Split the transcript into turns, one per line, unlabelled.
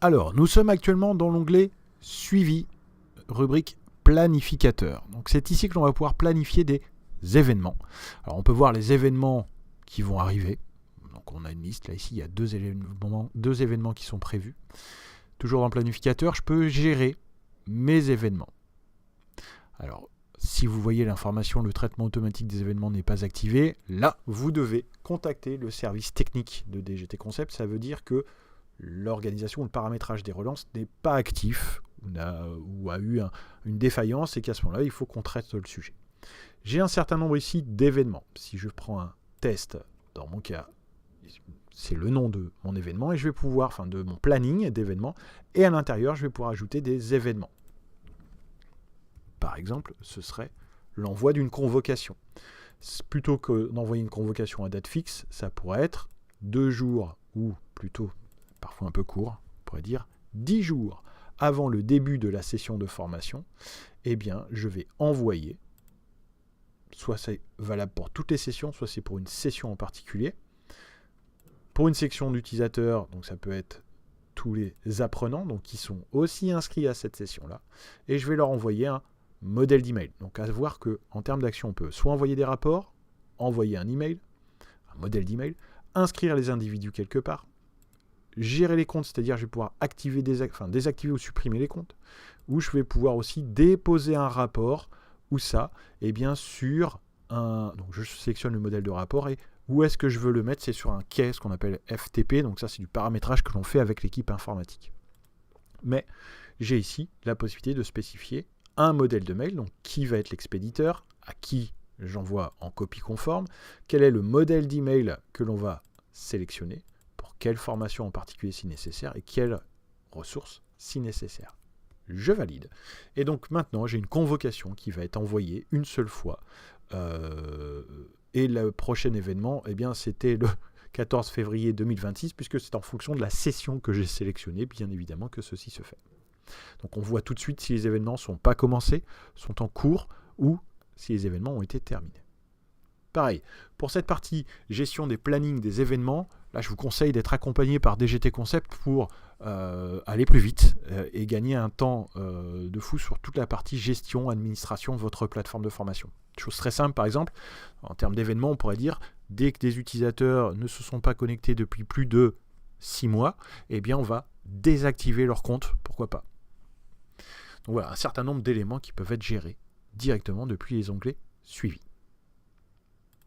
Alors, nous sommes actuellement dans l'onglet Suivi, rubrique Planificateur. Donc c'est ici que l'on va pouvoir planifier des événements. Alors on peut voir les événements qui vont arriver. Donc on a une liste, là ici il y a deux événements qui sont prévus. Toujours dans le planificateur, je peux gérer mes événements. Alors, si vous voyez l'information, le traitement automatique des événements n'est pas activé, là, vous devez contacter le service technique de DGT Concept. Ça veut dire que l'organisation ou le paramétrage des relances n'est pas actif ou a eu une défaillance et qu'à ce moment-là, il faut qu'on traite le sujet. J'ai un certain nombre ici d'événements. Si je prends un test, dans mon cas, c'est le nom de mon événement et je vais pouvoir, enfin de mon planning d'événements, et à l'intérieur, je vais pouvoir ajouter des événements. Par exemple, ce serait l'envoi d'une convocation. Plutôt que d'envoyer une convocation à date fixe, ça pourrait être 2 jours, ou plutôt, parfois un peu court, on pourrait dire 10 jours avant le début de la session de formation, eh bien, je vais envoyer, soit c'est valable pour toutes les sessions, soit c'est pour une session en particulier. Pour une section d'utilisateurs, donc ça peut être tous les apprenants, donc qui sont aussi inscrits à cette session-là, et je vais leur envoyer un modèle d'email. Donc à voir qu'en termes d'action, on peut soit envoyer des rapports, envoyer un email, un modèle d'email, inscrire les individus quelque part, gérer les comptes, c'est-à-dire je vais pouvoir activer désactiver ou supprimer les comptes, ou je vais pouvoir aussi déposer un rapport, ou ça, et bien sur un... Donc je sélectionne le modèle de rapport et où est-ce que je veux le mettre, c'est sur un quai, ce qu'on appelle FTP, donc ça c'est du paramétrage que l'on fait avec l'équipe informatique. Mais j'ai ici la possibilité de spécifier un modèle de mail, donc qui va être l'expéditeur, à qui j'envoie en copie conforme, quel est le modèle d'email que l'on va sélectionner, pour quelle formation en particulier si nécessaire, et quelles ressources si nécessaire. Je valide. Et donc maintenant, j'ai une convocation qui va être envoyée une seule fois. Et le prochain événement, eh bien, c'était le 14 février 2026, puisque c'est en fonction de la session que j'ai sélectionnée, bien évidemment, que ceci se fait. Donc on voit tout de suite si les événements ne sont pas commencés, sont en cours, ou si les événements ont été terminés. Pareil, pour cette partie gestion des plannings des événements, là je vous conseille d'être accompagné par DGT Concept pour aller plus vite et gagner un temps de fou sur toute la partie gestion, administration de votre plateforme de formation. Chose très simple par exemple, en termes d'événements, on pourrait dire, dès que des utilisateurs ne se sont pas connectés depuis plus de 6 mois, eh bien on va désactiver leur compte, pourquoi pas. Donc voilà, un certain nombre d'éléments qui peuvent être gérés directement depuis les onglets suivis.